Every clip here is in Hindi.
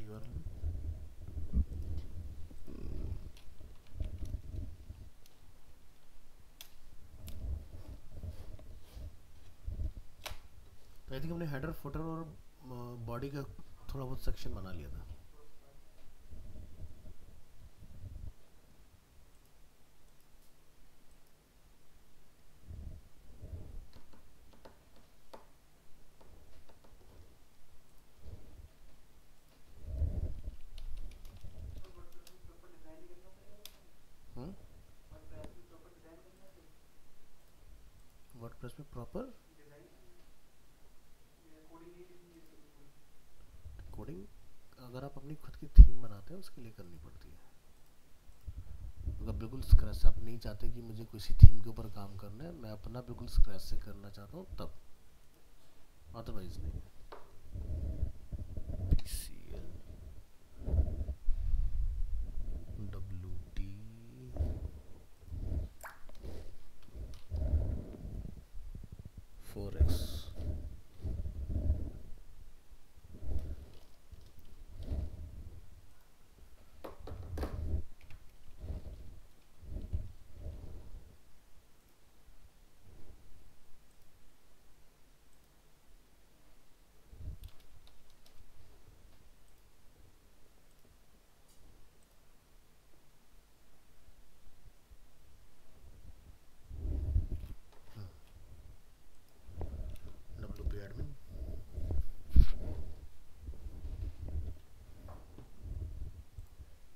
यूआरएल। तो आई थिंक हमने हेडर फुटर और बॉडी का थोड़ा बहुत सेक्शन बना लिया था। वर्डप्रेस में प्रॉपर कोडिंग अगर आप अपनी खुद की थीम बनाते हैं उसके लिए करनी पड़ती है। अगर बिल्कुल स्क्रैच से आप नहीं चाहते कि मुझे किसी थीम के ऊपर काम करना है, मैं अपना बिल्कुल स्क्रैच से करना चाहता हूँ तब, अदरवाइज नहीं। PCL WT 4x WP admin।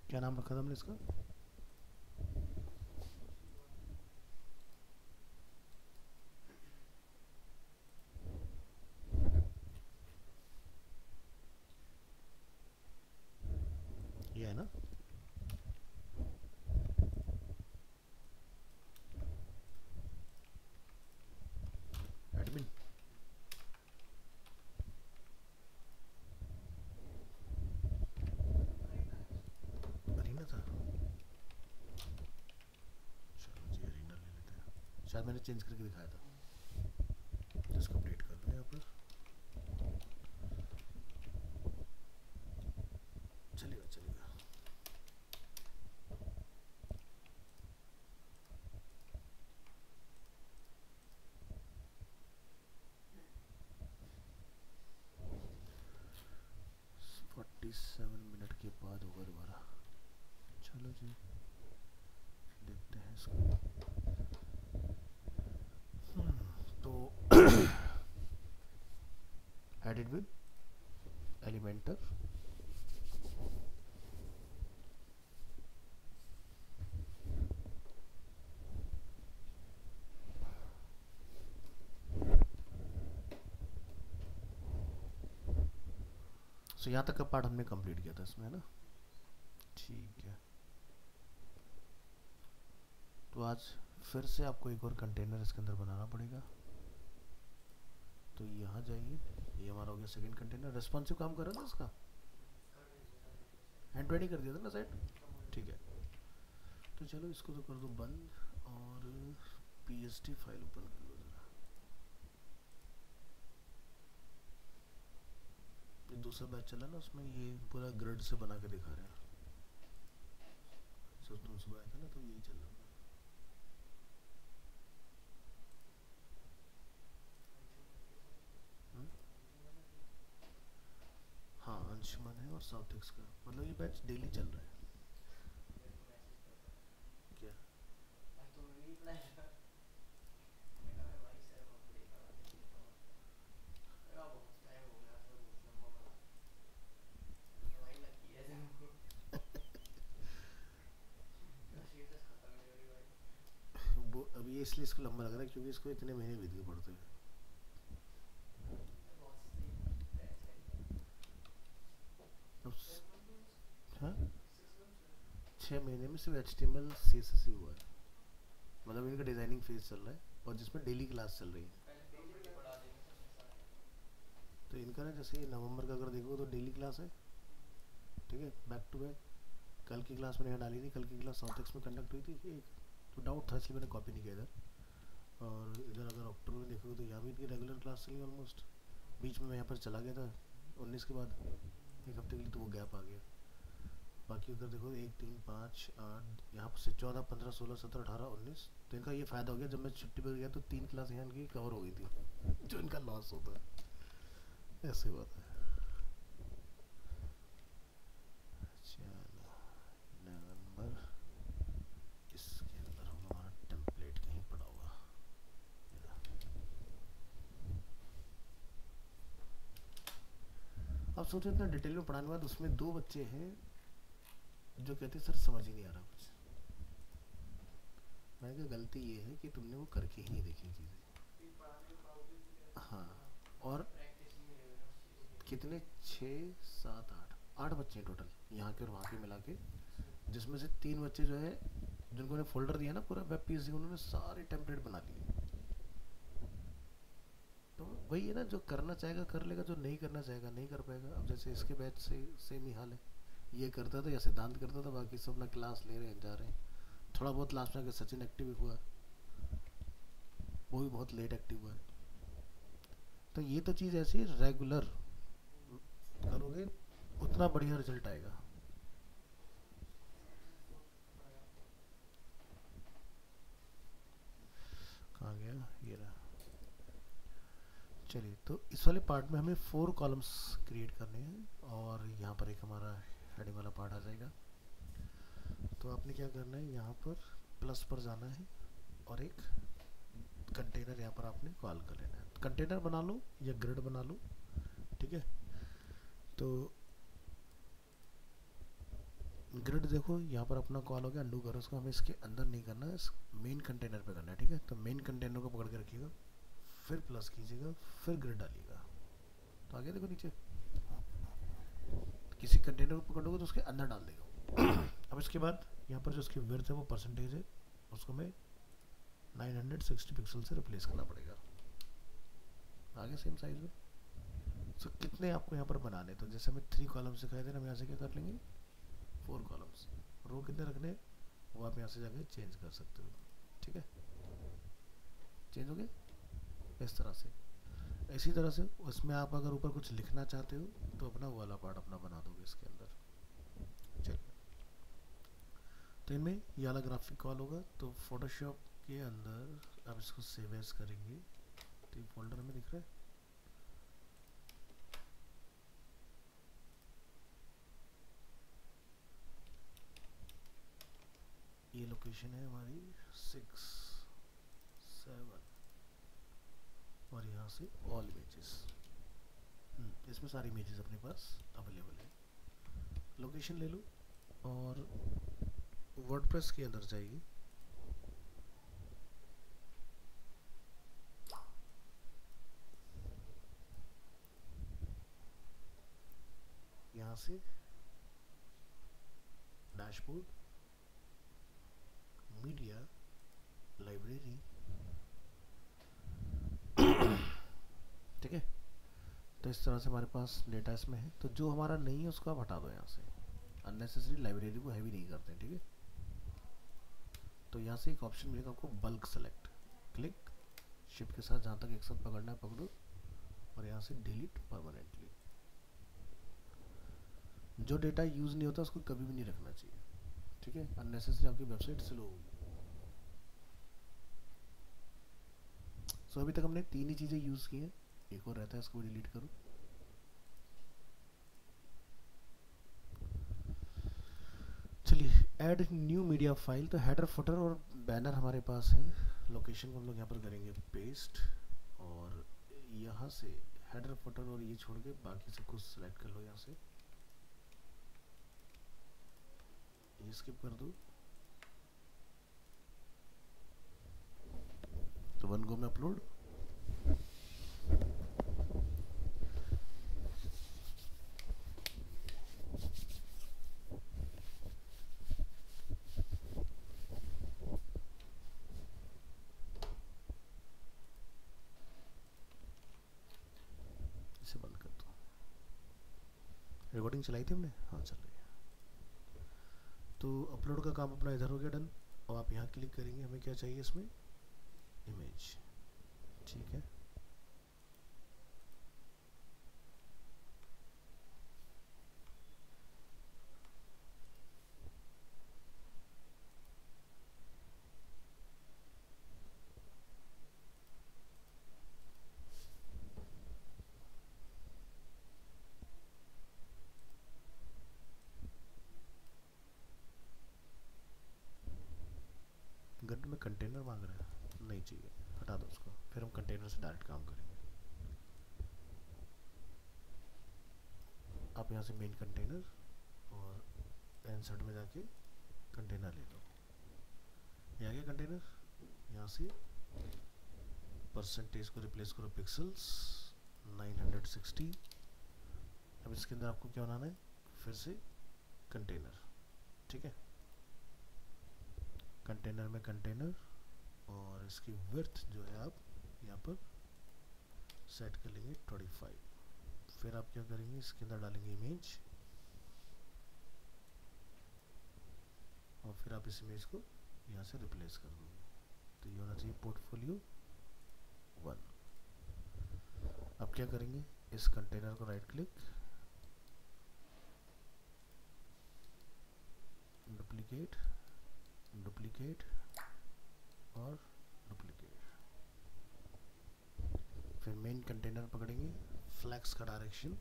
क्या नाम रखा था हमने इसका? ये है ना? एडमिन। अरीना था। चलो जी अरीना ले लेते हैं। शायद मैंने चेंज करके दिखाया था, जिसको अपडेट कर दूँ यहाँ पर। चलेगा चलेगा। फोर्टी 47 मिनट के बाद होगा दोबारा। चलो जी देखते हैं इसको। तो एडिट विद एलिमेंटर। सो यहाँ तक का पार्ट हमने कंप्लीट किया था इसमें, है ना? ठीक है। तो आज फिर से आपको एक और कंटेनर इसके अंदर बनाना पड़ेगा। तो यहाँ जाइए, ये हमारा हो गया सेकंड कंटेनर। रिस्पॉन्सिव काम कर रहा था इसका, एंड रेडी कर दिया था ना साइड। ठीक है, तो चलो इसको तो कर दो बंद और PST फाइल ओपन कर लो जरा। ये दूसरा बैच चला ना, उसमें ये पूरा ग्रिड से बना के दिखा रहे हैं। जो तुम सुबह आया था ना, तो यही चल रहा था। हाँ अंशुमन है और साउथेक्स का, मतलब ये बैच डेली चल रहा है। क्या? वो अभी ये इसलिए इसको लंबा लग रहा है क्योंकि इसको इतने महीने बीत के पड़ते हैं। हाँ 6 महीने में सिर्फ HTML CSS ही हुआ है, मतलब इनका डिजाइनिंग फेज चल रहा है और जिसमें डेली क्लास चल रही है। तो इनका ना जैसे नवंबर का अगर देखो तो डेली क्लास है, ठीक है, बैक टू बैक। कल की क्लास मैंने यहाँ डाली थी, कल की क्लास साउथेक्स में कंडक्ट हुई थी एक, तो डाउट था इसलिए मैंने कॉपी नहीं किया इधर। और इधर अगर अक्टूबर में देखोगे तो यहाँ भी इनकी रेगुलर क्लास चली ऑलमोस्ट। बीच में मैं यहाँ पर चला गया था 19 के बाद, एक हफ्ते के लिए तो वो गैप आ गया। बाकी अगर देखो 1 3 5 8 यहाँ से 14 15 16 17 18 19, तो इनका ये फ़ायदा हो गया, जब मैं छुट्टी पर गया तो 3 क्लास यहाँ इनकी कवर हो गई थी जो इनका लॉस होता है, ऐसी बात है। चलो नवंबर, इसके अंदर होगा हमारा टेम्पलेट कहीं पड़ा हुआ। अब सोचो इतना डिटेल में पढ़ाने के बाद उसमें 2 बच्चे हैं जो कहते सर समझ ही नहीं आ रहा कुछ। मैंने कहा गलती ये है कि तुमने वो करके ही नहीं देखी चीज़ें। हाँ, और कितने, 6 7 8 8 बच्चे हैं टोटल यहाँ के और वहाँ के मिला के, जिसमें से 3 बच्चे जो है जिनको ने फोल्डर दिया ना पूरा वेब पेज, उन्होंने सारे टेम्पलेट बना लिए। तो वही है ना, जो करना चाहेगा कर लेगा, जो नहीं करना चाहेगा नहीं कर पाएगा। अब जैसे इसके बैच से सेम ही हाल है, ये करता था या सिद्धांत करता था, बाकी सब अपना क्लास ले रहे हैं जा रहे हैं। थोड़ा बहुत लास्ट में सचिन एक्टिव हुआ, वो भी बहुत लेट एक्टिव हुआ है। तो ये तो चीज़ ऐसी रेगुलर करोगे उतना बढ़िया रिजल्ट आएगा। कहाँ गया ये रहा। चलिए, तो इस वाले पार्ट में हमें 4 कॉलम्स क्रिएट करने हैं और यहाँ पर एक हमारा हेडिंग वाला पार्ट आ जाएगा। तो आपने क्या करना है, यहाँ पर प्लस पर जाना है और एक कंटेनर यहाँ पर आपने कॉल कर लेना है। कंटेनर बना लो या ग्रिड बना लो, ठीक है। तो ग्रिड देखो यहाँ पर अपना कॉल हो गया, अंडू करो उसको, हमें इसके अंदर नहीं करना है, इस मेन कंटेनर पे करना है, ठीक है। तो मेन कंटेनर को पकड़ के रखिएगा, फिर प्लस कीजिएगा, फिर ग्रिड डालिएगा। तो आगे देखो नीचे, किसी कंटेनर को पकड़ोगे तो उसके अंदर डाल देगा। अब इसके बाद यहाँ पर जो उसकी विड्थ है वो परसेंटेज है, उसको मैं 960 पिक्सल से रिप्लेस करना पड़ेगा। आगे सेम साइज में। सो कितने आपको यहाँ पर बनाने, तो जैसे हमें 3 कॉलम्स दिखाई दे रहे हैं, हम यहाँ से क्या कर लेंगे 4 कॉलम्स। रो कितने रखने वो आप यहाँ से जाके चेंज कर सकते हो, ठीक है। चेंज हो गए इस तरह से। इसी तरह से उसमें आप अगर ऊपर कुछ लिखना चाहते हो तो अपना वो वाला पार्ट अपना बना दोगे इसके अंदर। चलिए, तो इनमें ये वाला ग्राफिक कॉल होगा, तो फोटोशॉप के अंदर आप इसको सेव एज करेंगे, तो ये फोल्डर में दिख रहा है। ये लोकेशन है हमारी 6 7 और यहाँ से ऑल इमेजेस, इसमें सारी इमेजेस अपने पास अवेलेबल है। लोकेशन ले लो और वर्डप्रेस के अंदर जाइए, यहाँ से डैशबोर्ड, मीडिया, लाइब्रेरी, ठीक है। तो इस तरह से हमारे पास डेटा इसमें है। तो जो हमारा नहीं है उसको आप हटा दो यहाँ से, अननेसेसरी लाइब्रेरी को हैवी नहीं करते, ठीक है। तो यहाँ से एक ऑप्शन मिलेगा आपको, बल्क सेलेक्ट, क्लिक शिफ्ट के साथ जहाँ तक एक साथ पकड़ना है पकड़ो और यहाँ से डिलीट परमानेंटली। जो डेटा यूज़ नहीं होता उसको कभी भी नहीं रखना चाहिए, ठीक है, अननेसेसरी आपकी वेबसाइट स्लो होगी। सो अभी तक हमने 3 ही चीज़ें यूज़ की हैं, एक और रहता है, इसको डिलीट करो। चलिए, ऐड न्यू मीडिया फाइल। तो हेडर फुटर और बैनर हमारे पास है। लोकेशन को हम लोग यहाँ पर करेंगे पेस्ट और यहाँ से हेडर फुटर और ये छोड़ के बाकी सब कुछ सिलेक्ट कर लो, यहाँ से ये स्किप कर दो। तो 1 गो में अपलोड, इसे बंद कर दो। रिकॉर्डिंग चलाई थी हमने, हाँ चल रही है। तो अपलोड का काम अपना इधर हो गया डन। और आप यहाँ क्लिक करेंगे, हमें क्या चाहिए इसमें, इमेज, ठीक है। गट में कंटेनर मांग रहा है, नहीं चाहिए, हटा दो उसको। फिर हम कंटेनर से डायरेक्ट काम करेंगे। आप यहाँ से मेन कंटेनर और इंसर्ट में जाके कंटेनर ले लो। ये आ गया कंटेनर। यहाँ से परसेंटेज को रिप्लेस करो पिक्सल्स 960। अब इसके अंदर आपको क्या बनाना है, फिर से कंटेनर, ठीक है। कंटेनर में कंटेनर और इसकी विड्थ जो है आप यहाँ पर सेट कर लेंगे 25। फिर आप क्या करेंगे, इसके अंदर डालेंगे इमेज और फिर आप इस इमेज को यहाँ से रिप्लेस कर दोगे। तो ये होना चाहिए पोर्टफोलियो 1। अब क्या करेंगे, इस कंटेनर को राइट क्लिक, डुप्लीकेट, डुप्लीकेट और डुप्लीकेट। फिर मेन कंटेनर पकड़ेंगे, फ्लैक्स का डायरेक्शन,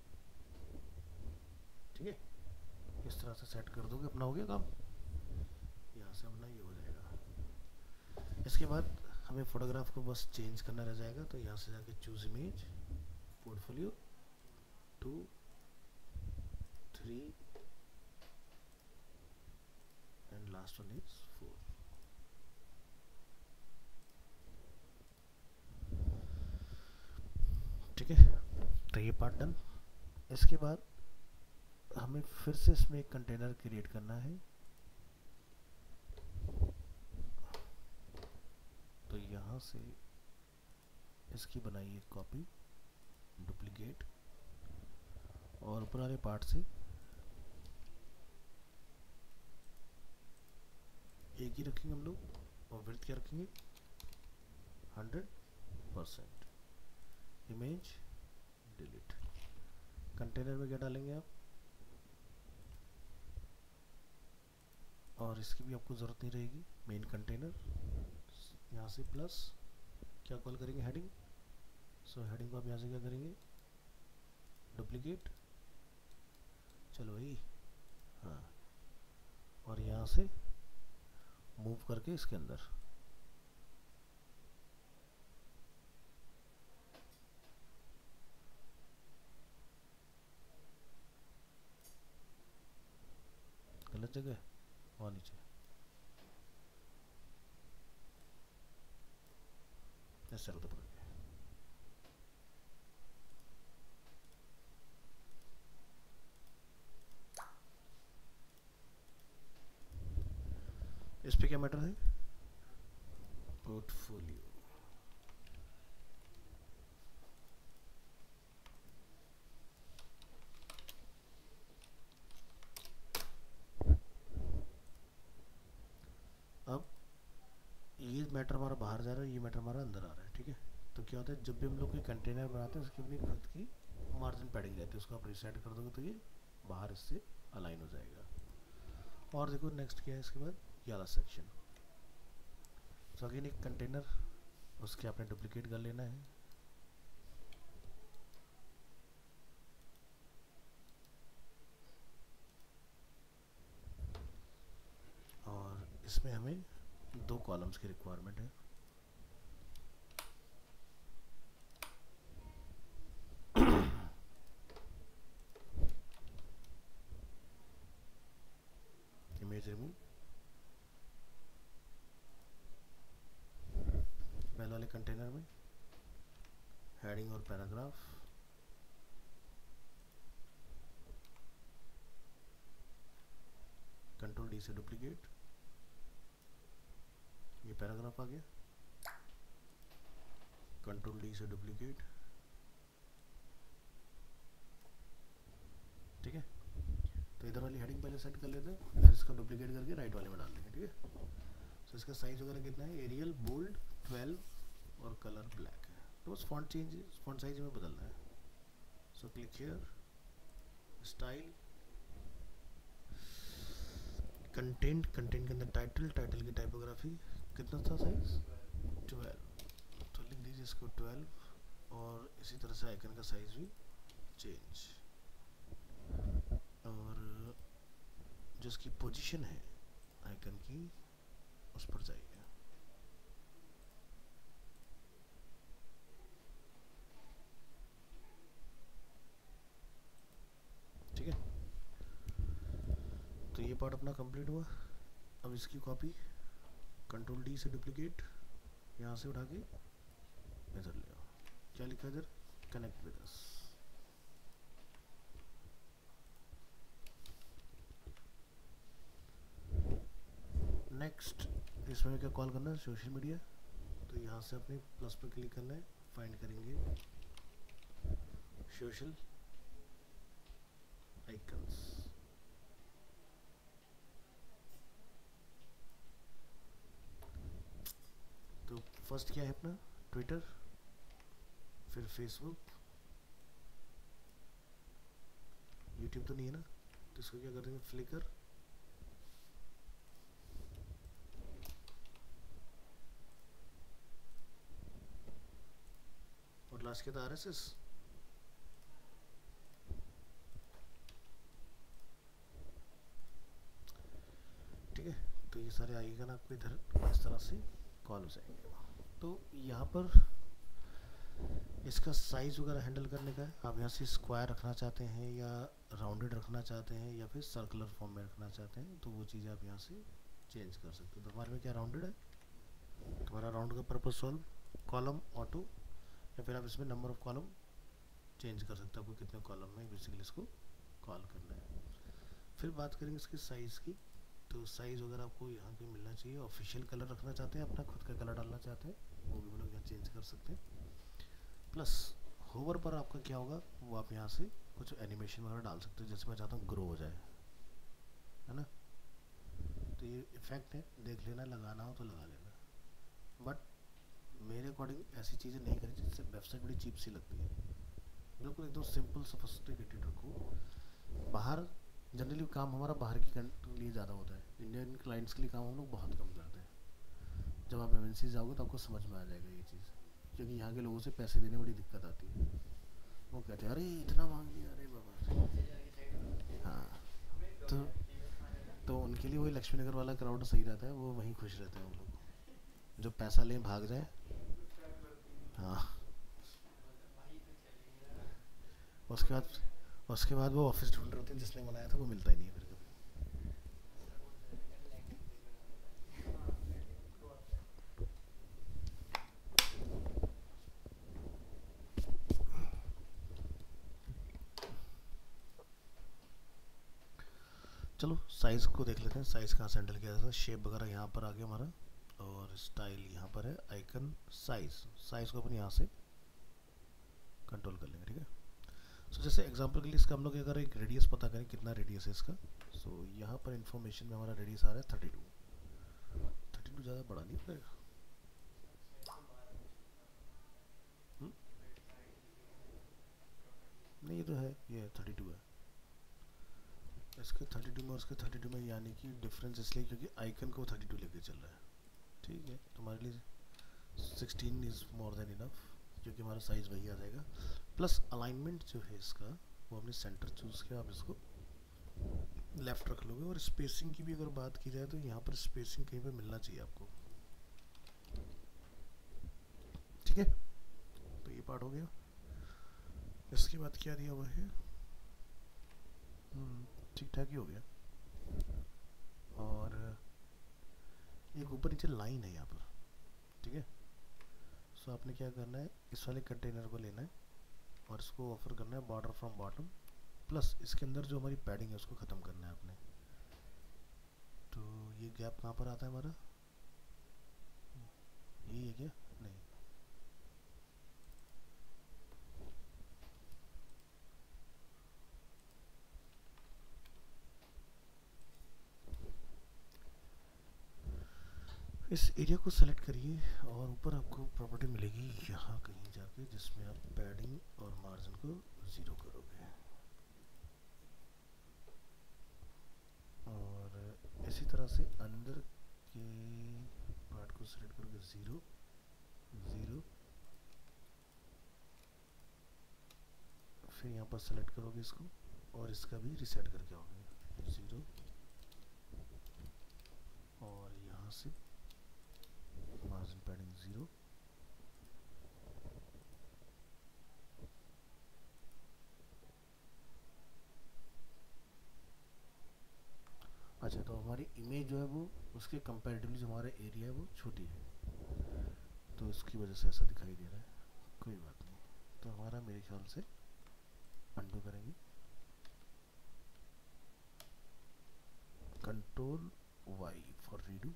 ठीक है, इस तरह से सेट कर दोगे, अपना हो गया काम। यहाँ से अपना ये हो जाएगा। इसके बाद हमें फोटोग्राफ को बस चेंज करना रह जाएगा। तो यहाँ से जाके choose image, portfolio 2, 3 and last one is 4। ठीक है, तो ये पार्ट डन। इसके बाद हमें फिर से इसमें एक कंटेनर क्रिएट करना है। तो यहाँ से इसकी बनाइए एक कॉपी, डुप्लीकेट, और ऊपर वाले पार्ट से एक ही रखेंगे हम लोग, और विड्थ क्या रखेंगे 100%। Image delete. कंटेनर में क्या डालेंगे आप, और इसकी भी आपको ज़रूरत नहीं रहेगी। मेन कंटेनर, यहाँ से प्लस क्या कॉल करेंगे, हेडिंग। सो हेडिंग को आप यहाँ से क्या करेंगे, डुप्लीकेट, चलो भाई, हाँ, और यहाँ से मूव करके इसके अंदर गलत जगह और नीचे, ऐसे पकड़ के। इस पे क्या मैटर है, पोर्टफोलियो। अब ये मैटर हमारा बाहर जा रहा है, ये मैटर हमारा अंदर आ रहा है, ठीक है। तो क्या होता है, जब भी हम लोग कोई कंटेनर बनाते हैं उसकी अपनी खुद की मार्जिन पैडिंग रहती है, उसको आप रिसेट कर दोगे तो ये बाहर इससे अलाइन हो जाएगा। और देखो नेक्स्ट क्या है, इसके बाद ये वाला सेक्शन। तो अगेन एक कंटेनर, उसके आपने डुप्लीकेट कर लेना है, और इसमें हमें 2 कॉलम्स की रिक्वायरमेंट है। इमेज रिमूव, पहले वाले कंटेनर में हेडिंग और पैराग्राफ, कंट्रोल डी से डुप्लीकेट, ये पैराग्राफ आ गया, कंट्रोल डी से डुप्लीकेट, ठीक है। तो इधर वाली हेडिंग पहले सेट कर लेते हैं, फिर इसका डुप्लीकेट करके राइट वाले में डाल देंगे, ठीक है। तो इसका साइज वगैरह कितना है, एरियल, बोल्ड 12 और कलर ब्लैक है। तो बस फॉन्ट चेंज, फॉन्ट साइज में बदलना है। So click here, style, content, content के अंदर टाइटल, टाइटल की टाइपोग्राफी, कितना था साइज 12, तो लिख दीजिए इसको 12। और इसी तरह से आइकन का साइज भी चेंज, और जो इसकी पोजीशन है आइकन की उस पर जाइए, पार्ट अपना कंप्लीट हुआ। अब इसकी कॉपी कंट्रोल डी से डुप्लीकेट यहाँ से उठा के इधर ले आओ। क्या लिखा इधर, कनेक्ट विद अस। नेक्स्ट इसमें क्या कॉल करना है, सोशल मीडिया। तो यहाँ से अपने प्लस पर क्लिक करना है, फाइंड करेंगे सोशल आइकन्स। तो फर्स्ट क्या है अपना, ट्विटर, फिर फेसबुक, यूट्यूब तो नहीं है ना, तो इसको क्या कर देंगे, फ्लिकर, और लास्ट क्या था, आरएसएस। ठीक है, तो ये सारे आइकन आपको इधर इस तरह से कॉल हो जाएंगे। तो यहाँ पर इसका साइज़ वगैरह हैंडल करने का है। आप यहाँ से स्क्वायर रखना चाहते हैं या राउंडेड रखना चाहते हैं या फिर सर्कुलर फॉर्म में रखना चाहते हैं, तो वो चीज़ें आप यहाँ से चेंज कर सकते हो। तो हमारे में क्या राउंडेड है, तुम्हारा राउंड का पर्पज सॉल्व, कॉलम ऑटो, या फिर आप इसमें नंबर ऑफ कॉलम चेंज कर सकते हो, आपको कितने कॉलम में बेसिकली इसको कॉल करना है। फिर बात करेंगे इसकी साइज़ की। तो साइज़ वगैरह आपको यहाँ पे मिलना चाहिए। ऑफिशियल कलर रखना चाहते हैं, अपना खुद का कलर डालना चाहते हैं, वो भी हम लोग यहाँ चेंज कर सकते हैं। प्लस होवर पर आपका क्या होगा, वो आप यहाँ से कुछ एनिमेशन वगैरह डाल सकते हो, जैसे मैं चाहता हूँ ग्रो हो जाए, है ना। तो ये इफेक्ट है, देख लेना, लगाना हो तो लगा लेना। बट मेरे अकॉर्डिंग ऐसी चीज़ें नहीं करी जिससे वेबसाइट बड़ी चीप सी लगती है। बिल्कुल एकदम सिंपल सोफिस्टिकेटेड रखो। बाहर जनरली काम हमारा बाहर के लिए ज़्यादा होता है, इंडियन क्लाइंट्स के लिए काम हम लोग बहुत कम करते हैं। जब आप एमएनसी जाओगे तो आपको समझ में आ जाएगा ये चीज़, क्योंकि यहाँ के लोगों से पैसे देने में बड़ी दिक्कत आती है। वो कहते हैं अरे इतना मांग लिया, अरे बाबा। हाँ, तो उनके लिए वही लक्ष्मी नगर वाला क्राउड सही रहता है, वो वहीं खुश रहते हैं उन लोग, जो पैसा लें भाग जाए। हाँ, उसके बाद वो ऑफिस ढूंढ रहे होते हैं, जिसने बनाया था वो मिलता ही नहीं है फिर कभी। चलो साइज़ को देख लेते हैं, साइज़ कहाँ से हैंडल किया जाता है। शेप वगैरह यहाँ पर आ गया हमारा, और स्टाइल यहाँ पर है, आइकन, साइज़ को अपन यहाँ से कंट्रोल कर लेंगे। ठीक है, सो जैसे एग्जांपल के लिए इसका हम लोग अगर एक रेडियस पता करें, कितना रेडियस है इसका। सो यहाँ पर इन्फॉर्मेशन में हमारा रेडियस आ रहा है 32 ज़्यादा बड़ा नहीं पड़ेगा। नहीं ये तो है, ये 32 है। इसके 32 में और इसके 32 में यानी कि डिफरेंस इसलिए क्योंकि आइकन को 32 लेके चल रहा है। ठीक है, तुम्हारे लिए 16 इज़ मोर देन इनफ, क्योंकि हमारा साइज़ वही आ जाएगा। प्लस अलाइनमेंट जो है इसका, वो हमने सेंटर चूज़ किया, आप इसको लेफ़्ट रख लोगे। और स्पेसिंग की भी अगर बात की जाए तो यहाँ पर स्पेसिंग कहीं पे मिलना चाहिए आपको। ठीक है, तो ये पार्ट हो गया। इसके बाद क्या दिया हुआ है, ठीक ठाक ही हो गया। और एक ऊपर नीचे लाइन है यहाँ पर। ठीक है, सो आपने क्या करना है, इस वाले कंटेनर को लेना है और इसको ऑफर करना है बॉर्डर फ्रॉम बॉटम, प्लस इसके अंदर जो हमारी पैडिंग है उसको ख़त्म करना है आपने। तो ये गैप कहाँ पर आता है हमारा, यही है क्या, नहीं, इस एरिया को सेलेक्ट करिए और ऊपर आपको प्रॉपर्टी मिलेगी यहाँ कहीं जाके, जिसमें आप पैडिंग और मार्जिन को 0 करोगे। और इसी तरह से अंदर के पार्ट को सेलेक्ट करोगे 0 0, फिर यहाँ पर सेलेक्ट करोगे इसको और इसका भी रिसेट करके आओगे 0, और यहाँ से मार्जिन पैडिंग 0, अच्छा है, तो हमारी इमेज जो है वो उसके कंपैरेटिवली जो हमारा एरिया है वो छोटी है, तो इसकी वजह से ऐसा दिखाई दे रहा है। कोई बात नहीं, तो हमारा मेरे ख्याल से अंडू करेंगे, कंट्रोल वाई फॉर रीडू।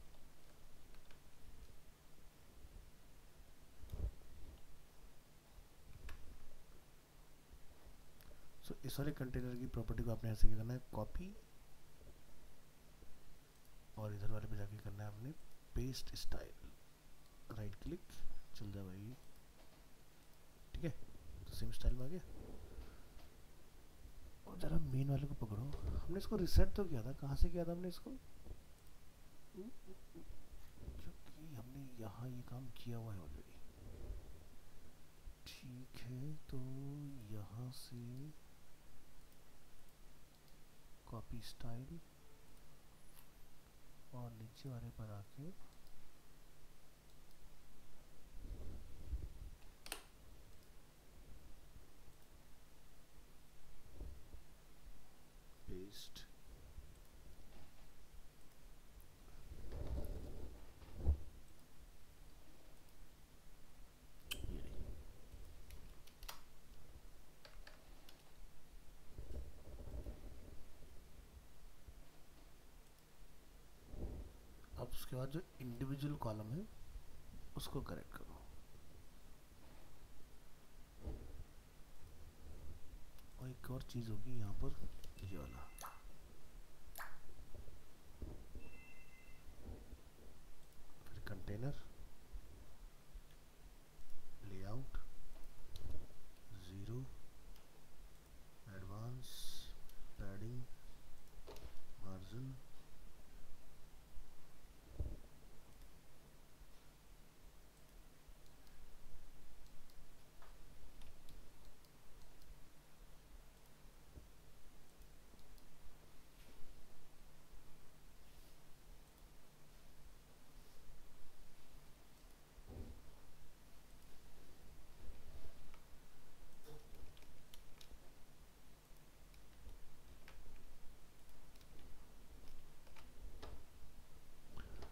सो इस वाले कंटेनर की प्रॉपर्टी को आपने ऐसे क्या करना है, कॉपी, और इधर वाले पे जाके करना है आपने पेस्ट स्टाइल, राइट क्लिक, चल जा भाई, ठीक है, तो सेम स्टाइल में आ गया। और जरा मेन वाले को पकड़ो, हमने इसको रिसेट तो किया था, कहाँ से किया था हमने इसको, क्योंकि हमने यहाँ ये काम किया हुआ है ऑलरेडी। ठीक है, तो यहाँ से कॉपी स्टाइल और नीचे वाले पर आके पेस्ट, अब उसके बाद जो इंडिविजुअल कॉलम है उसको करेक्ट करो। और एक और चीज़ होगी यहाँ पर, ये वाला, फिर container, layout, zero, advance, padding, margin,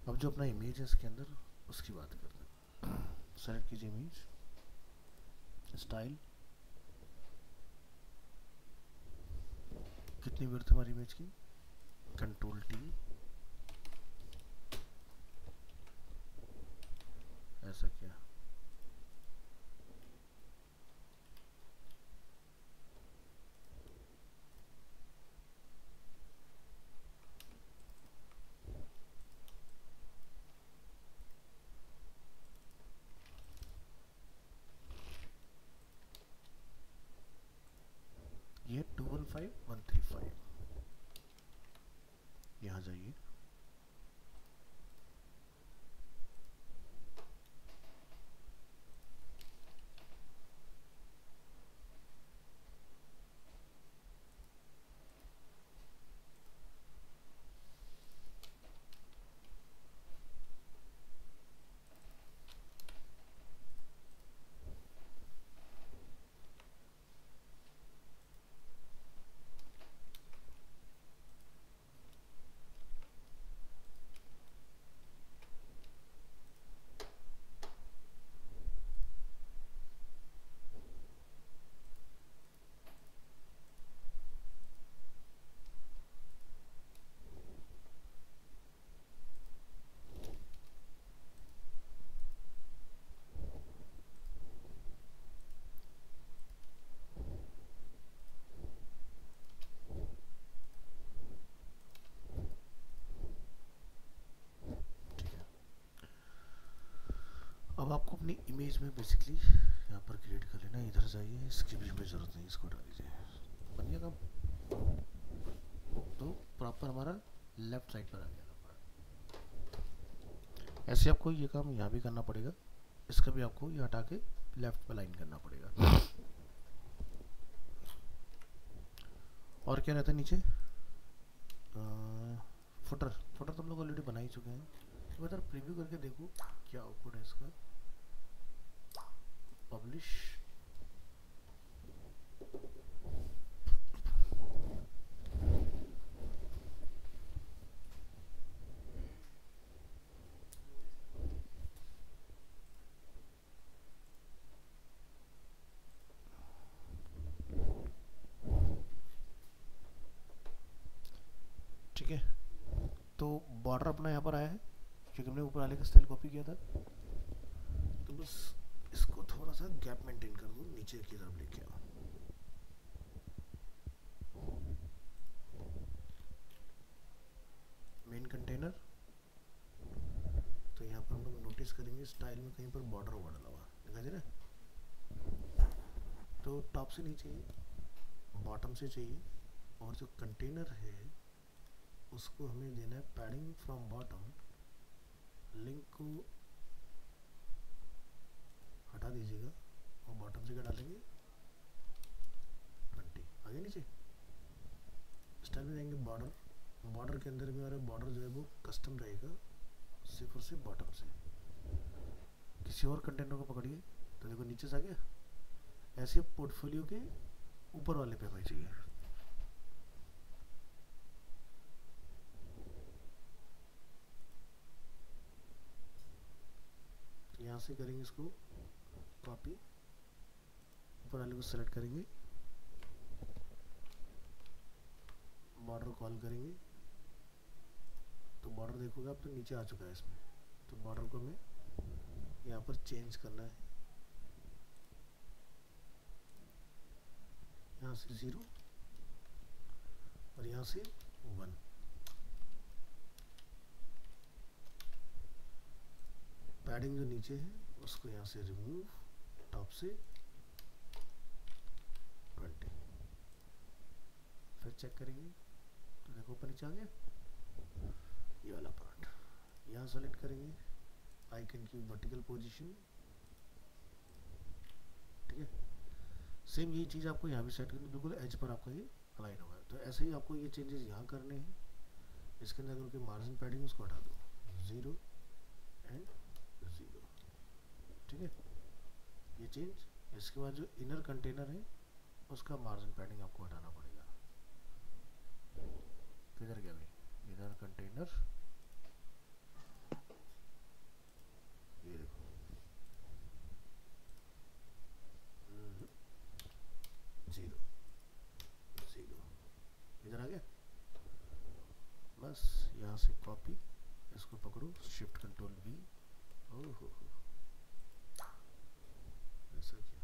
अब जो अपना इमेज है इसके अंदर उसकी बात करते हैं। सेलेक्ट कीजिए इमेज, स्टाइल, कितनी विड्थ हमारी इमेज की, कंट्रोल टी, ऐसा क्या, ये 215135, यहाँ जाइए, ठीक है। अब आपको अपनी इमेज में बेसिकली यहाँ पर क्रिएट कर लेना, इधर जाइए, इसकी भी हमें ज़रूरत नहीं, इसको हटा दीजिए, बन गया काम, तो प्रॉपर हमारा लेफ्ट साइड पर आ गया। ऐसे आपको ये काम यहाँ भी करना पड़ेगा, इसका भी आपको ये हटा के लेफ्ट पर लाइन करना पड़ेगा। और क्या रहता है नीचे, फुटर, फुटर तो हम लोग ऑलरेडी बना ही चुके हैं, तो मैं प्रीव्यू करके देखूँ क्या आउटपुट है इसका, पब्लिश, बॉर्डर अपना यहाँ पर आया है क्योंकि हमने ऊपर वाले का स्टाइल कॉपी किया था। तो बस इसको थोड़ा सा गैप मेंटेन कर दूँ, नीचे की तरफ लेके आओ। मेन कंटेनर, तो यहाँ पर हम लोग नोटिस करेंगे स्टाइल में कहीं पर बॉर्डर हुआ डला हुआ दिखाई दे रहा है। तो टॉप से नहीं चाहिए, बॉटम से चाहिए। और जो कंटेनर है उसको हमें देना है पैडिंग फ्रॉम बॉटम। लिंक को हटा दीजिएगा और बॉटम से क्या डालेंगे 20। आगे नीचे स्टाइल में जाएंगे बॉर्डर, बॉर्डर के अंदर भी हमारा बॉर्डर जो है वो कस्टम रहेगा सिर्फ और सिर्फ बॉटम से। किसी और कंटेनर को पकड़िए तो देखो नीचे से आ गया। ऐसे पोर्टफोलियो के ऊपर वाले पे हमें चाहिए। यहाँ से करेंगे इसको कॉपी, ऊपर वाले को सेलेक्ट करेंगे, बॉर्डर कॉल करेंगे तो बॉर्डर देखोगे आप तो नीचे आ चुका है इसमें। तो बॉर्डर को हमें यहाँ पर चेंज करना है, यहाँ से 0 और यहाँ से 1। पैडिंग जो नीचे है उसको यहाँ से रिमूव, टॉप से 20। फिर चेक करेंगे तो देखो ऊपर नीचे आ गया ये वाला पार्ट। यहाँ सेलेक्ट करेंगे आइकन की वर्टिकल पोजीशन, ठीक है। सेम यही चीज़ आपको यहाँ भी सेट करनी, बिल्कुल एज पर आपका ये अलाइन होगा। तो ऐसे ही आपको ये चेंजेस यहाँ करने हैं। इसके अंदर अगर मार्जिन पैडिंग उसको हटा दो 0 एंड 0, ठीक है। ये चेंज। इसके बाद जो इनर कंटेनर है उसका मार्जिन पैडिंग आपको हटाना पड़ेगा। किधर गया भाई इनर कंटेनर, ये देखो 0 0 इधर आ गया। बस यहाँ से कॉपी, इसको पकड़ो शिफ्ट कंट्रोल V। ओहो ऐसा क्या,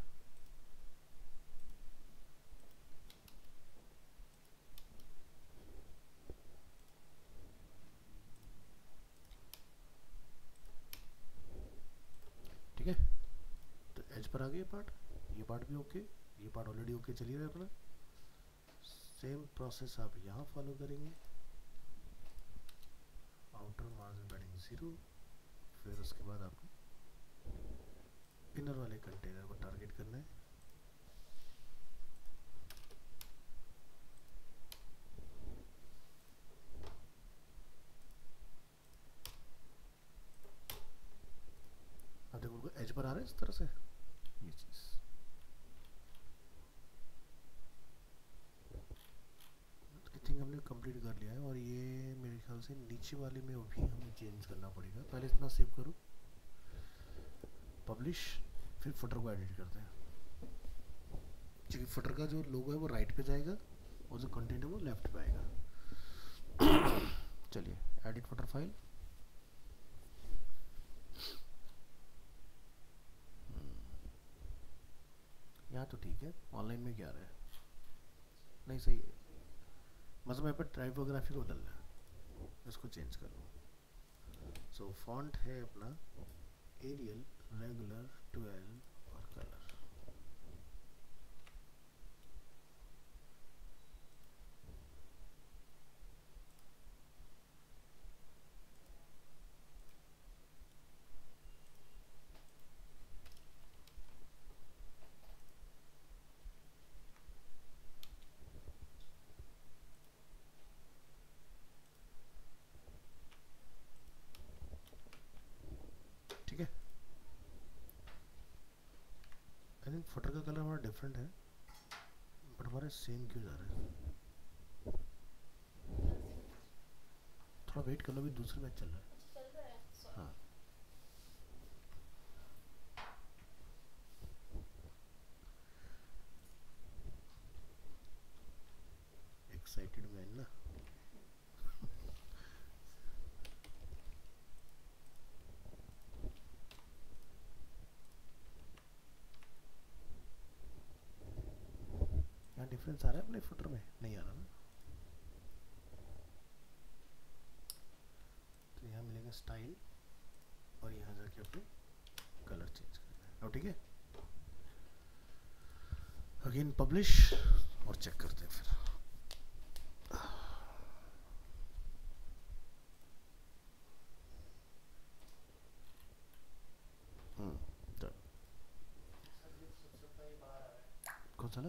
ठीक है। तो एज पर आ गया ये पार्ट भी ओके, ये पार्ट ऑलरेडी ओके चलिए रहा अपना। सेम प्रोसेस आप यहाँ फॉलो करेंगे, आउटर मार्जिन पैडिंग 0, फिर उसके बाद आपको इनर वाले कंटेनर को टारगेट करना है। अब देखो उनको एज पर आ रहा है इस तरह से ये चीज़। आई थिंक हमने कंप्लीट कर लिया है। और ये मेरे ख्याल से नीचे वाले में भी हमें चेंज करना पड़ेगा। पहले इतना सेव करो, पब्लिश, फिर फुटर को एडिट करते हैं क्योंकि फुटर का जो लोगो है वो राइट पे जाएगा और जो कंटेंट है वो लेफ्ट पे आएगा। चलिए एडिट फुटर फाइल, यहाँ तो ठीक है। ऑनलाइन में क्या आ रहा है, नहीं सही है। मतलब यहाँ पर टाइपोग्राफी को बदलना है, इसको चेंज कर लो। सो फॉन्ट है अपना एरियल, रेगुलर, 12 और कलर। ठीक है। आई थिंक फुटर का कलर हमारा डिफरेंट है बट हमारे सेम क्यों जा रहा है। थोड़ा वेट कर लो, अभी दूसरी मैच चल रहा है। हाँ एक्साइटेड मैन ना। रेफरेंस आ रहा है अपने फुटर में? नहीं आ रहा ना। तो यहाँ मिलेगा स्टाइल और यहाँ जाके अपने कलर चेंज करना है। अब ठीक है, अगेन पब्लिश और चेक करते हैं फिर। कौन सा ना?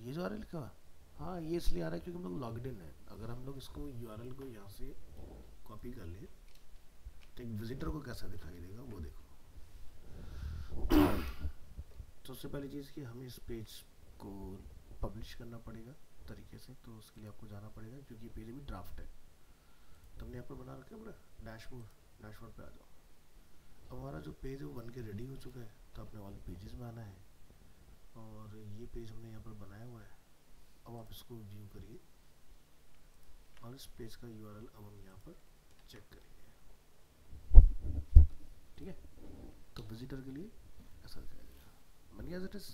ये जो आ रहा है लिखा हुआ, हाँ ये इसलिए आ रहा है क्योंकि हम लोग लॉग्ड इन है। अगर हम लोग इसको यूआरएल को यहाँ से कॉपी कर ले तो एक विजिटर को कैसा दिखाई देगा वो देखो। तो सबसे पहली चीज़ कि हमें इस पेज को पब्लिश करना पड़ेगा तरीके से, तो उसके लिए आपको जाना पड़ेगा क्योंकि ये पेज अभी ड्राफ्ट है। तो हमने यहाँ पर बना रखा है अपना डैशबोर्ड पे आ जाओ। अब हमारा जो पेज है वो बन के रेडी हो चुका है, तो अपने ऑल पेजेस में आना है और ये पेज हमने यहाँ पर बनाया हुआ है। अब आप इसको व्यू करिए और इस पेज का यूआरएल अब हम यहाँ पर चेक करेंगे। ठीक है, तो विजिटर के लिए ऐसा दिखाएगा, बन गया एज इट इज।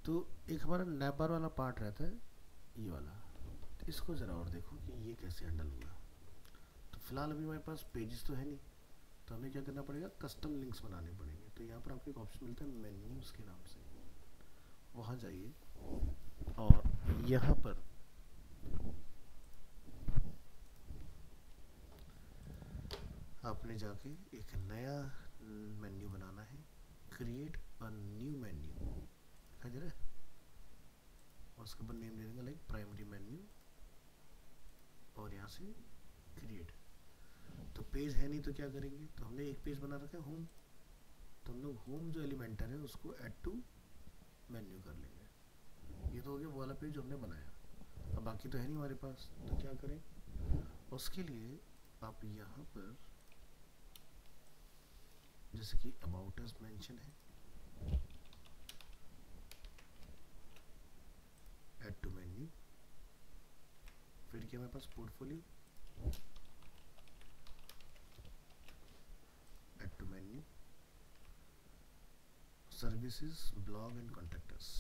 तो एक हमारा नैप बार वाला पार्ट रहता है ये वाला, तो इसको ज़रा और देखो कि ये कैसे हैंडल हुआ। तो फिलहाल अभी हमारे पास पेजेस तो है नहीं, तो हमें क्या करना पड़ेगा, कस्टम लिंक्स बनाने पड़ेंगे। तो यहाँ पर आपको एक ऑप्शन मिलता है मेन्यूज़ के नाम से, वहाँ जाइए और यहाँ पर आपने जाके एक नया मेन्यू बनाना है, क्रिएट अ न्यू मेन्यू, दिखाई दे रहा है, और उसके ऊपर नेम दे देंगे लाइक प्राइमरी मेन्यू और यहाँ से क्रिएट। तो पेज है नहीं तो क्या करेंगे, तो हमने एक पेज बना रखा है होम, तो हम लोग होम जो एलिमेंटर है उसको ऐड टू मेन्यू कर लेंगे। ये तो हो गया वो वाला पेज जो हमने बनाया। अब बाकी तो है नहीं हमारे पास, तो क्या करें, उसके लिए आप यहाँ पर जैसे कि अबाउट अस मेंशन है, ऐड टू मेन्यू, फिर क्या हमारे पास portfolio, add to menu, services, blog and contact us.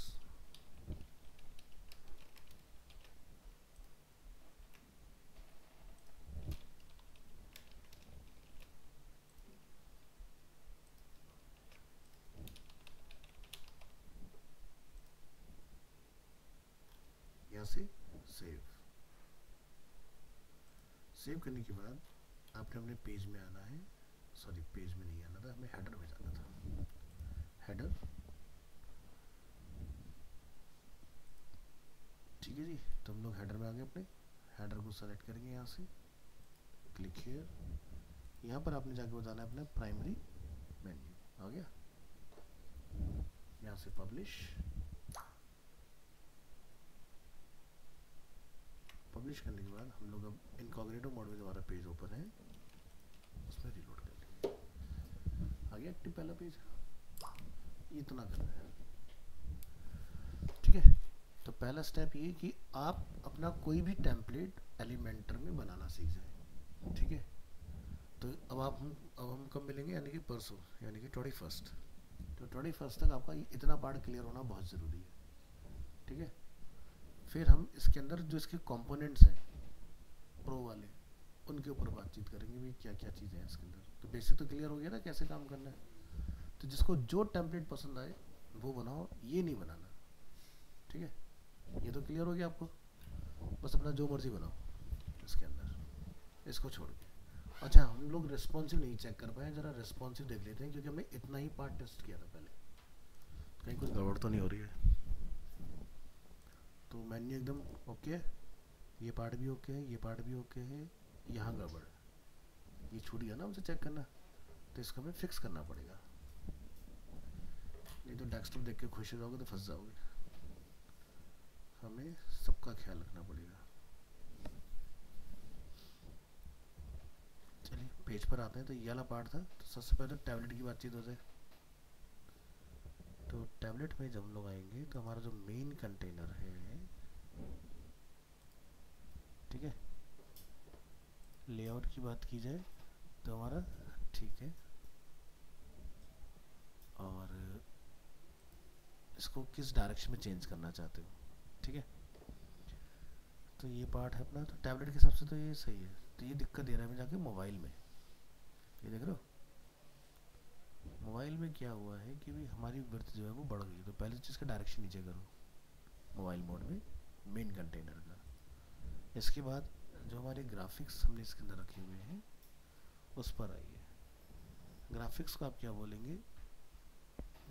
यहाँ से सेव करने के बाद आपने अपने पेज में आना है, सॉरी पेज में नहीं आना था, हमें हेडर में जाना था। हेडर, ठीक है जी, तो हम लोग हेडर में आ गए। अपने हेडर को सेलेक्ट करेंगे, यहाँ से क्लिक हियर, यहाँ पर आपने जाके बताना है अपना प्राइमरी मेन्यू, आ गया। यहाँ से पब्लिश करने के बाद हम लोग अब इनकॉग्निटो मोड में हमारा पेज ओपन है, उसमें रिलोड कर लेंगे। आ गया एक्टिव पहला पेज, इतना करना है। ठीक है, तो पहला स्टेप ये कि आप अपना कोई भी टेम्पलेट एलिमेंटर में बनाना सीख जाए। ठीक है, तो अब हम कब मिलेंगे, यानी कि परसों, यानी कि 21। तो 21 तक आपका इतना पार्ट क्लियर होना बहुत ज़रूरी है। ठीक है, फिर हम इसके अंदर जो इसके कंपोनेंट्स हैं प्रो वाले, उनके ऊपर बातचीत करेंगे भाई क्या क्या चीज़ें हैं इसके अंदर। तो बेसिक तो क्लियर हो गया ना कैसे काम करना है। तो जिसको जो टेम्पलेट पसंद आए वो बनाओ, ये नहीं बनाना। ठीक है, ये तो क्लियर हो गया आपको, बस अपना जो मर्जी बनाओ इसके अंदर, इसको छोड़ के। अच्छा, हम लोग रिस्पॉन्सिव नहीं चेक कर पाए, ज़रा रिस्पॉन्सिव देख लेते हैं क्योंकि हमने इतना ही पार्ट टेस्ट किया था पहले, कहीं कुछ गड़बड़ तो नहीं हो रही है। तो मेन्यू एकदम ओके है, ये पार्ट भी ओके है, ये पार्ट भी ओके है, यहाँ गड़बड़, ये छूट गया ना हमसे चेक करना, तो इसको हमें फिक्स करना पड़ेगा, नहीं तो डेस्कटॉप देख के खुश हो जाओगे तो फंस जाओगे। हमें सबका ख्याल रखना पड़ेगा। चलिए पेज पर आते हैं। तो ये वाला पार्ट था, तो सबसे पहले टैबलेट की बातचीत हो जाए। तो टैबलेट में जब हम लोग आएंगे तो हमारा जो मेन कंटेनर है, ठीक है, लेआउट की बात की जाए तो हमारा ठीक है, इसको किस डायरेक्शन में चेंज करना चाहते हो, ठीक है। तो ये पार्ट है अपना, तो टैबलेट के हिसाब से तो ये सही है। तो ये दिक्कत दे रहा है मैं जाके मोबाइल में, ये देख रहे हो मोबाइल में क्या हुआ है कि भी हमारी विड्थ जो है वो बढ़ गई। तो पहली चीज़ का डायरेक्शन नीचे करो मोबाइल मोड में, मेन कंटेनर का। इसके बाद जो हमारे ग्राफिक्स हमने इसके अंदर रखे हुए हैं उस पर आइए। ग्राफिक्स को आप क्या बोलेंगे,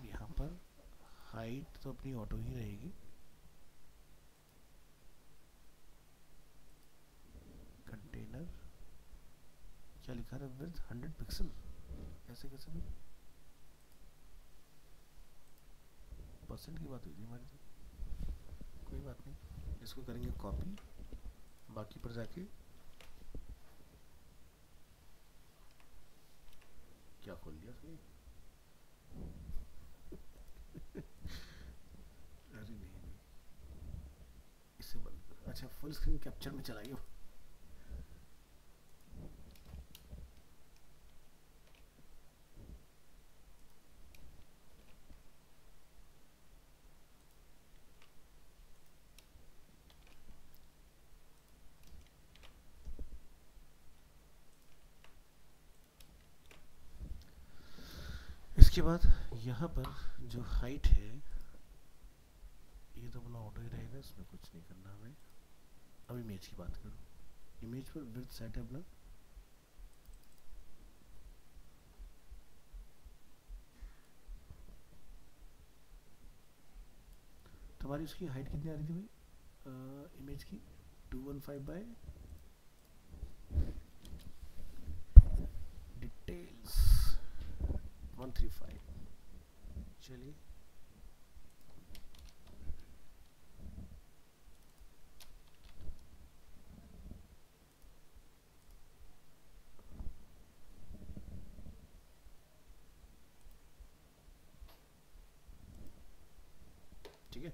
यहाँ पर हाइट तो अपनी ऑटो ही रहेगी, कंटेनर क्या लिखा है विड्थ 100 पिक्सल, ऐसे कैसे भी परसेंट की बात हुई थी हमारी, तो कोई बात नहीं, इसको करेंगे कॉपी, बाकी पर जाके क्या खोल दिया उसने अरे नहीं नहीं, इसे बंद कर, अच्छा फुल स्क्रीन कैप्चर में चलाइए। इसके बाद यहाँ पर जो हाइट है ये तो अपना ऑटो ही रहेगा, इसमें कुछ नहीं करना हमें। अब इमेज की बात करूँ, इमेज पर विड्थ सेट है अपना, तो हमारी उसकी हाइट कितनी आ रही थी भाई इमेज की 215 बाय डिटेल्स 135। चलिए ठीक है,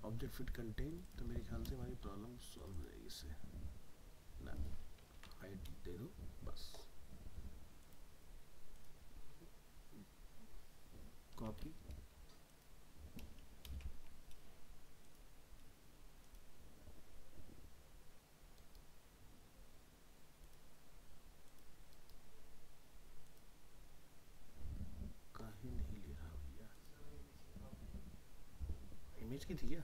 ऑब्जेक्ट फिट कंटेन, तो मेरे ख्याल से हमारी प्रॉब्लम सॉल्व हो जाएगी इससे ना। हाइट दे दो बस, कॉपी, काहे नहीं ले रहा भैया, इमेज की थी क्या,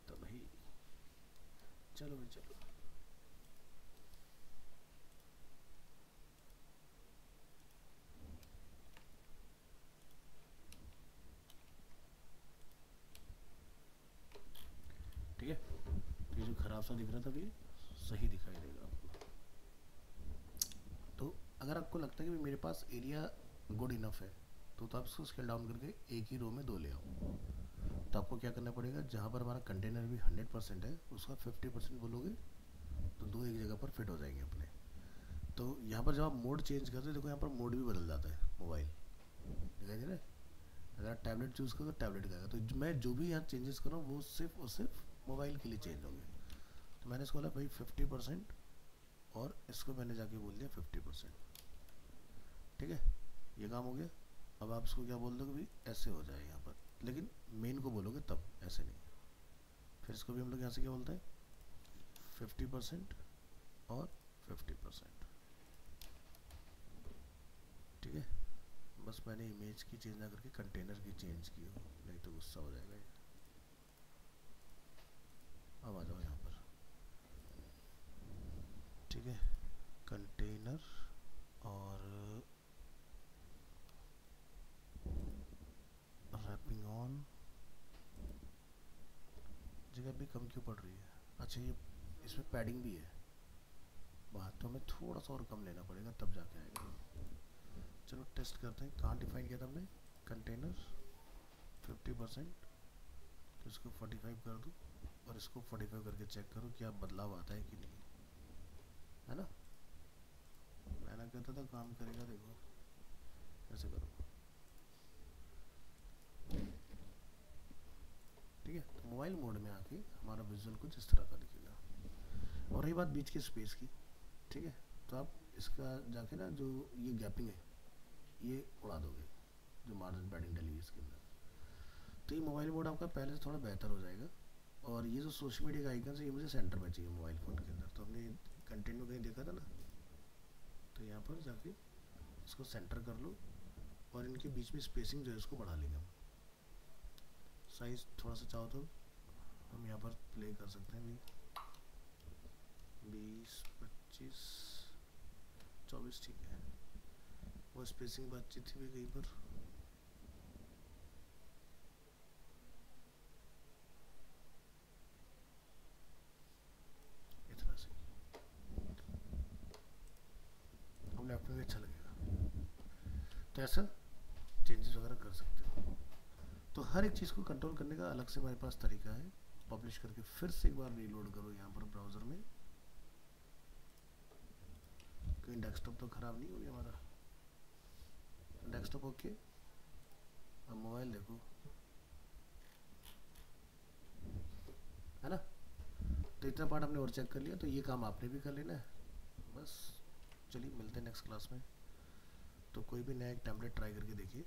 तो भाई चलो भाई चलो, ठीक है। ये जो खराब सा दिख रहा था अभी सही दिखाई देगा आपको। तो अगर आपको लगता है कि मेरे पास एरिया गुड इनफ है तो आप इसको स्केल डाउन करके एक ही रो में दो ले आओ। तो आपको क्या करना पड़ेगा, जहाँ पर हमारा कंटेनर भी 100% है उसका 50% बोलोगे तो दो एक जगह पर फिट हो जाएंगे अपने। तो यहाँ पर जब आप मोड चेंज करते हो देखो यहाँ पर मोड भी बदल जाता है, मोबाइल दिखाई दे रहा है। अगर आप टैबलेट चूज़ करो तो टैबलेट का आएगा, तो मैं जो भी यहाँ चेंजेस कर रहा हूँ वो सिर्फ मोबाइल के लिए चेंज होंगे। तो मैंने इसको बोला भाई 50% और इसको मैंने जाके बोल दिया 50%, ठीक है ये काम हो गया। अब आप इसको क्या बोल दोगे भाई ऐसे हो जाए यहाँ पर, लेकिन मेन को बोलोगे तब, ऐसे नहीं। फिर इसको भी हम लोग यहाँ से क्या बोलते हैं 50% और 50%, ठीक है। बस मैंने इमेज की चेंज ना करके कंटेनर की चेंज की हो, नहीं तो गुस्सा हो जाएगा ये। अब आ जाओ यहाँ पर, ठीक है कंटेनर और रैपिंग ऑन, जगह भी कम क्यों पड़ रही है। अच्छा ये इसमें पैडिंग भी है बात, तो हमें थोड़ा सा और कम लेना पड़ेगा तब जाके आएगा। चलो टेस्ट करते हैं, कहाँ डिफाइन किया था हमने कंटेनर 50%, तो इसको 45 कर दूँ और इसको 45 करके चेक करो क्या बदलाव आता है कि नहीं, है ना। मैंने कहता था काम करेगा, देखो ऐसे करो, ठीक है। तो मोबाइल मोड में आके हमारा विजुअल कुछ इस तरह का दिखेगा। और रही बात बीच के स्पेस की, ठीक है, तो आप इसका जाके ना जो ये गैपिंग है ये उड़ा दोगे जो मार्जिन पैडिंग डली है इसके अंदर। तो ये मोबाइल मोड आपका पहले से थोड़ा बेहतर हो जाएगा। और ये जो सोशल मीडिया का आइकन है ये मुझे सेंटर में चाहिए मोबाइल फ़ोन के अंदर। तो हमने कंटेंट में कहीं देखा था ना, तो यहाँ पर जाके इसको सेंटर कर लो और इनके बीच में स्पेसिंग जो है उसको बढ़ा लेंगे हम। साइज़ थोड़ा सा चाहो तो हम यहाँ पर प्ले कर सकते हैं भी 20, 25, 24 ठीक है। वो स्पेसिंग बातचीत थी भी कहीं पर, इतना से हम लेफ्ट में भी अच्छा लगेगा। तो ऐसा चेंजेस वगैरह कर सकते हो। तो हर एक चीज़ को कंट्रोल करने का अलग से हमारे पास तरीका है। पब्लिश करके फिर से एक बार रीलोड करो यहाँ पर ब्राउज़र में, कहीं डेस्कटॉप तो ख़राब नहीं हो गया हमारा। डेस्कटॉप ओके, अब मोबाइल देखो, है ना। तो इतना पार्ट आपने और चेक कर लिया, तो ये काम आपने भी कर लेना है बस। चलिए मिलते हैं नेक्स्ट क्लास में। तो कोई भी नया एक टेम्पलेट ट्राई करके देखिए।